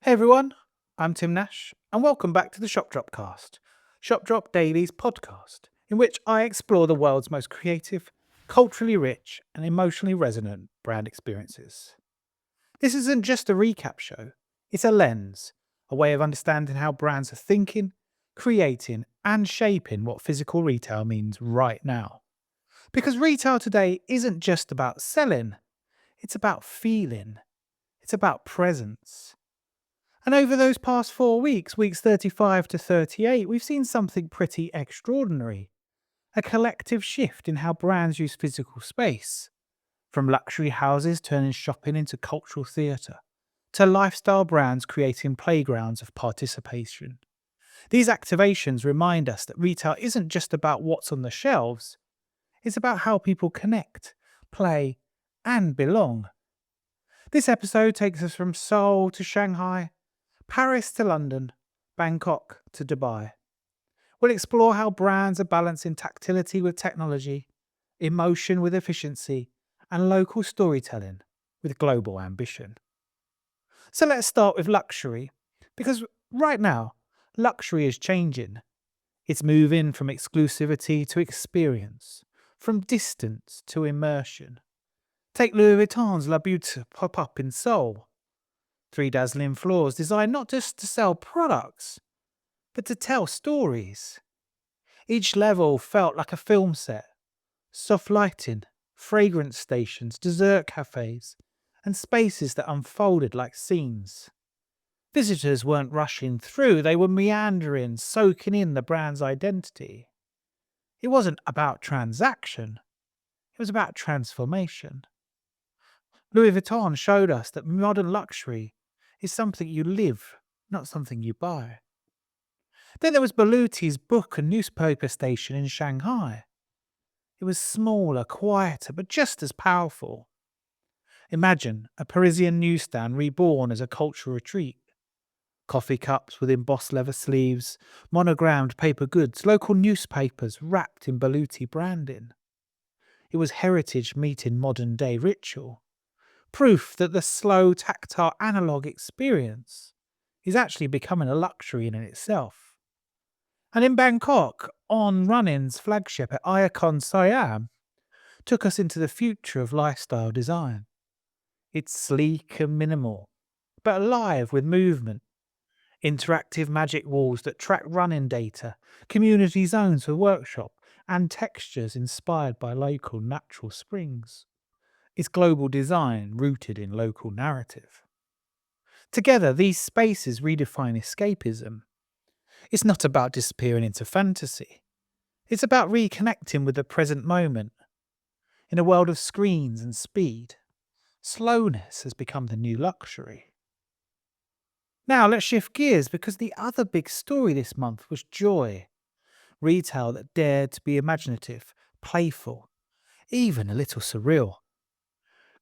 Hey everyone, I'm Tim Nash, and welcome back to the Shop Dropcast, Shop Drop Daily's podcast, in which I explore the world's most creative, culturally rich, and emotionally resonant brand experiences. This isn't just a recap show, it's a lens, a way of understanding how brands are thinking, creating, and shaping what physical retail means right now. Because retail today isn't just about selling, it's about feeling, it's about presence. And over those past 4 weeks, weeks 35 to 38, we've seen something pretty extraordinary. A collective shift in how brands use physical space. From luxury houses turning shopping into cultural theatre, to lifestyle brands creating playgrounds of participation. These activations remind us that retail isn't just about what's on the shelves, it's about how people connect, play, and belong. This episode takes us from Seoul to Shanghai, Paris to London, Bangkok to Dubai. We'll explore how brands are balancing tactility with technology, emotion with efficiency, and local storytelling with global ambition. So let's start with luxury, because right now, luxury is changing. It's moving from exclusivity to experience, from distance to immersion. Take Louis Vuitton's La Beauté pop-up in Seoul. 3 dazzling floors designed not just to sell products, but to tell stories. Each level felt like a film set. Soft lighting, fragrance stations, dessert cafes, and spaces that unfolded like scenes. Visitors weren't rushing through, they were meandering, soaking in the brand's identity. It wasn't about transaction, it was about transformation. Louis Vuitton showed us that modern luxury is something you live, not something you buy. Then there was Berluti's book and newspaper station in Shanghai. It was smaller, quieter, but just as powerful. Imagine a Parisian newsstand reborn as a cultural retreat. Coffee cups with embossed leather sleeves, monogrammed paper goods, local newspapers wrapped in Berluti branding. It was heritage meeting modern-day ritual. Proof that the slow, tactile, analog experience is actually becoming a luxury in itself. And in Bangkok, On Running's flagship at ICONSIAM took us into the future of lifestyle design. It's sleek and minimal, but alive with movement. Interactive magic walls that track running data, community zones for workshop, and textures inspired by local natural springs. It's global design rooted in local narrative. Together, these spaces redefine escapism. It's not about disappearing into fantasy. It's about reconnecting with the present moment. In a world of screens and speed, slowness has become the new luxury. Now let's shift gears, because the other big story this month was joy. Retail that dared to be imaginative, playful, even a little surreal.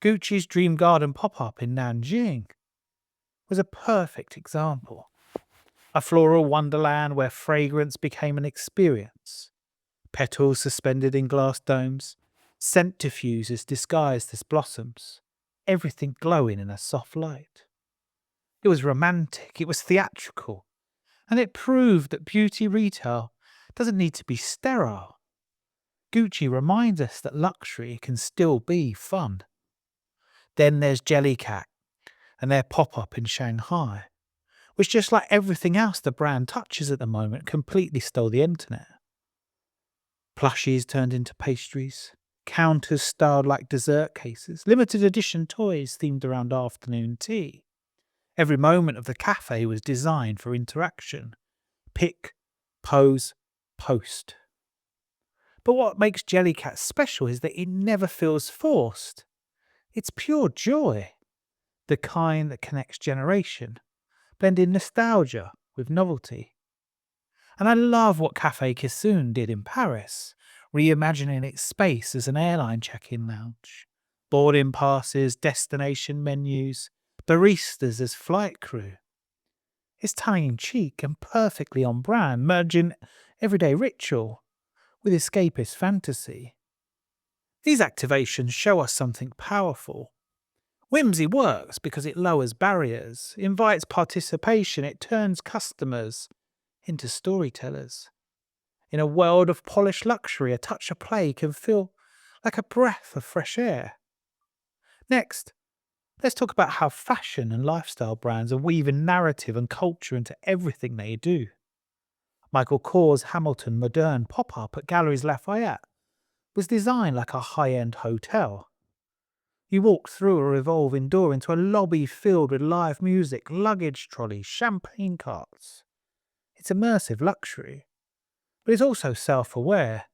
Gucci's Dream Garden pop-up in Nanjing was a perfect example. A floral wonderland where fragrance became an experience. Petals suspended in glass domes, scent diffusers disguised as blossoms, everything glowing in a soft light. It was romantic, it was theatrical, and it proved that beauty retail doesn't need to be sterile. Gucci reminds us that luxury can still be fun. Then there's Jellycat and their pop-up in Shanghai, which, just like everything else the brand touches at the moment, completely stole the internet. Plushies turned into pastries, counters styled like dessert cases, limited edition toys themed around afternoon tea. Every moment of the cafe was designed for interaction. Pick, pose, post. But what makes Jellycat special is that it never feels forced. It's pure joy, the kind that connects generation, blending nostalgia with novelty. And I love what Café Kitsuné did in Paris, reimagining its space as an airline check-in lounge. Boarding passes, destination menus, baristas as flight crew. It's tongue-in-cheek and perfectly on brand, merging everyday ritual with escapist fantasy. These activations show us something powerful. Whimsy works because it lowers barriers, invites participation, it turns customers into storytellers. In a world of polished luxury, a touch of play can feel like a breath of fresh air. Next, let's talk about how fashion and lifestyle brands are weaving narrative and culture into everything they do. Michael Kors' Hamilton Moderne pop-up at Galleries Lafayette was designed like a high-end hotel. You walk through a revolving door into a lobby filled with live music, luggage trolleys, champagne carts. It's immersive luxury, but it's also self-aware.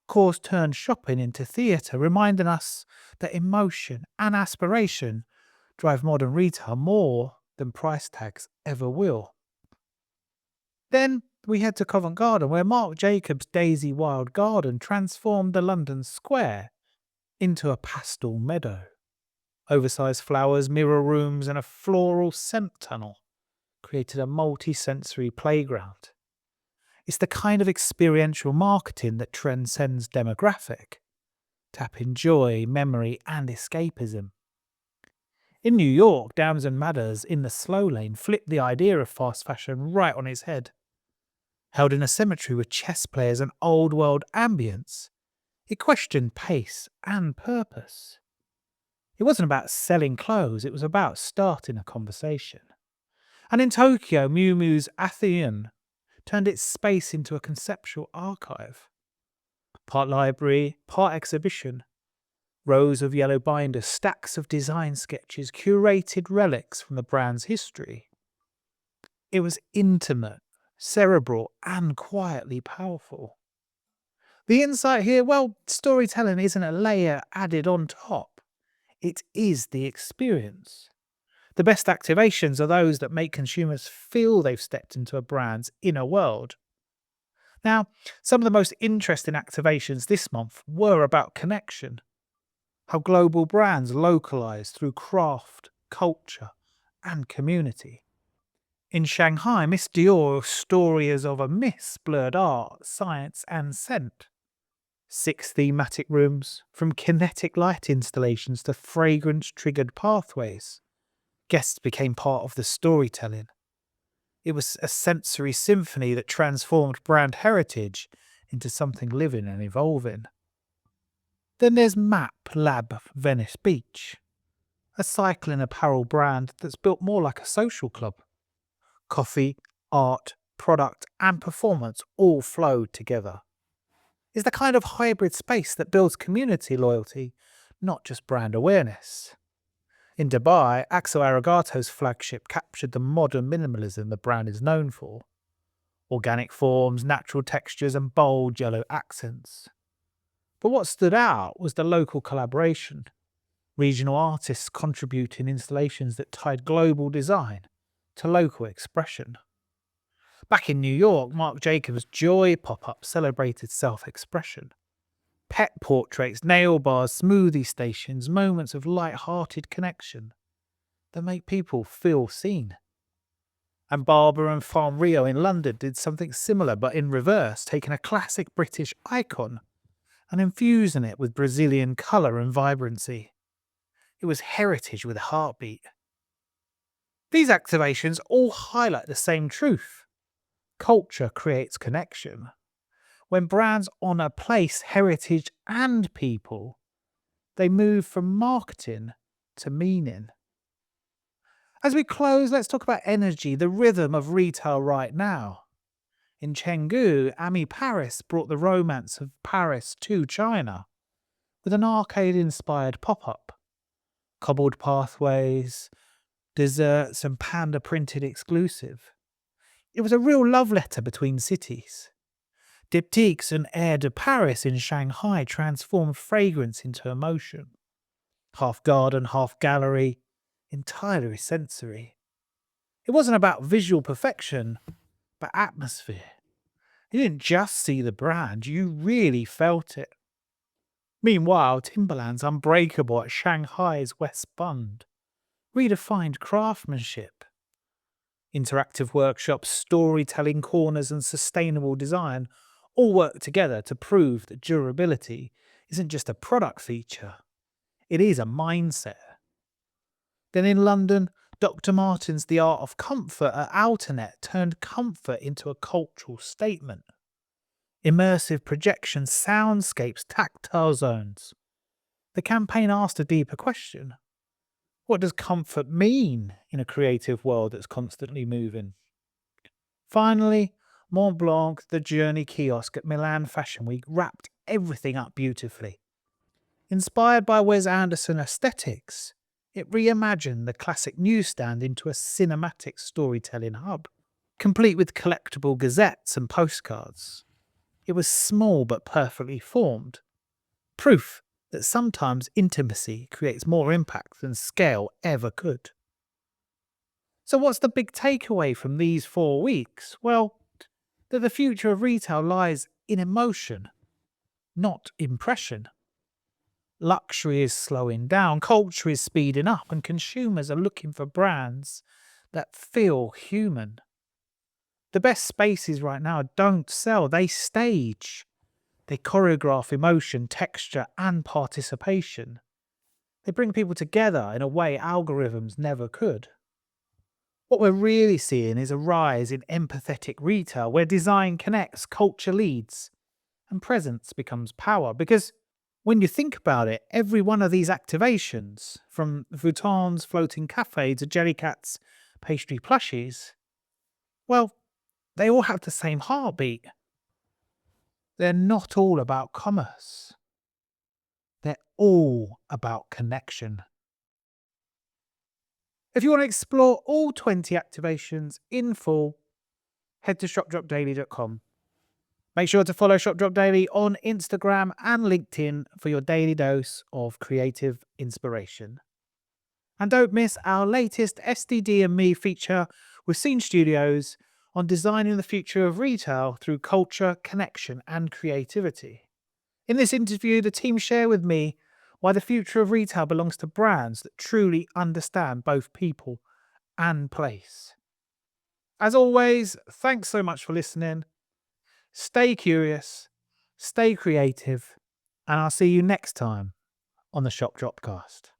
Kors turned shopping into theatre, reminding us that emotion and aspiration drive modern retail more than price tags ever will. Then we head to Covent Garden, where Marc Jacobs' Daisy Wild Garden transformed the London square into a pastel meadow. Oversized flowers, mirror rooms, and a floral scent tunnel created a multi-sensory playground. It's the kind of experiential marketing that transcends demographic, tapping joy, memory, and escapism. In New York, Downs and Madders in the slow lane flipped the idea of fast fashion right on its head. Held in a cemetery with chess players and old-world ambience, it questioned pace and purpose. It wasn't about selling clothes, it was about starting a conversation. And in Tokyo, Miu Miu's Atheon turned its space into a conceptual archive. Part library, part exhibition, rows of yellow binders, stacks of design sketches, curated relics from the brand's history. It was intimate, cerebral, and quietly powerful. The insight here, well, storytelling isn't a layer added on top. It is the experience. The best activations are those that make consumers feel they've stepped into a brand's inner world. Now, some of the most interesting activations this month were about connection. How global brands localize through craft, culture, and community. In Shanghai, Miss Dior's story is of a miss blurred art, science, and scent. 6 thematic rooms, from kinetic light installations to fragrance-triggered pathways. Guests became part of the storytelling. It was a sensory symphony that transformed brand heritage into something living and evolving. Then there's Map Lab Venice Beach, a cycling apparel brand that's built more like a social club. Coffee, art, product, and performance all flowed together. It's the kind of hybrid space that builds community loyalty, not just brand awareness. In Dubai, Axel Aragato's flagship captured the modern minimalism the brand is known for. Organic forms, natural textures, and bold yellow accents. But what stood out was the local collaboration. Regional artists contributing installations that tied global design to local expression. Back in New York, Marc Jacobs' Joy pop-up celebrated self-expression. Pet portraits, nail bars, smoothie stations, moments of light-hearted connection that make people feel seen. And Barber and Farm Rio in London did something similar but in reverse, taking a classic British icon and infusing it with Brazilian colour and vibrancy. It was heritage with a heartbeat. These activations all highlight the same truth. Culture creates connection. When brands honour place, heritage, and people, they move from marketing to meaning. As we close, let's talk about energy, the rhythm of retail right now. In Chengdu, Ami Paris brought the romance of Paris to China with an arcade-inspired pop-up. Cobbled pathways, desserts, and panda-printed exclusive. It was a real love letter between cities. Diptyques and Air de Paris in Shanghai transformed fragrance into emotion. Half garden, half gallery, entirely sensory. It wasn't about visual perfection, but atmosphere. You didn't just see the brand, you really felt it. Meanwhile, Timberland's Unbreakable at Shanghai's West Bund redefined craftsmanship. Interactive workshops, storytelling corners, and sustainable design all work together to prove that durability isn't just a product feature, it is a mindset. Then in London, Dr. Martens' The Art of Comfort at Outernet turned comfort into a cultural statement. Immersive projections, soundscapes, tactile zones. The campaign asked a deeper question. What does comfort mean in a creative world that's constantly moving? Finally, Mont Blanc, the Journey kiosk at Milan Fashion Week, wrapped everything up beautifully. Inspired by Wes Anderson aesthetics, it reimagined the classic newsstand into a cinematic storytelling hub, complete with collectible gazettes and postcards. It was small but perfectly formed, proof that sometimes intimacy creates more impact than scale ever could. So what's the big takeaway from these 4 weeks? Well, that the future of retail lies in emotion, not impression. Luxury is slowing down, culture is speeding up, and consumers are looking for brands that feel human. The best spaces right now don't sell, they stage. They choreograph emotion, texture, and participation. They bring people together in a way algorithms never could. What we're really seeing is a rise in empathetic retail where design connects, culture leads, and presence becomes power. Because when you think about it, every one of these activations, from Vuitton's floating cafe to Jellycat's pastry plushies, well, they all have the same heartbeat. They're not all about commerce. They're all about connection. If you want to explore all 20 activations in full, head to shopdropdaily.com. Make sure to follow Shop Drop Daily on Instagram and LinkedIn for your daily dose of creative inspiration. And don't miss our latest SDD and Me feature with Scene Studios on designing the future of retail through culture, connection, and creativity. In this interview, the team share with me why the future of retail belongs to brands that truly understand both people and place. As always, thanks so much for listening. Stay curious, stay creative, and I'll see you next time on the Shop Dropcast.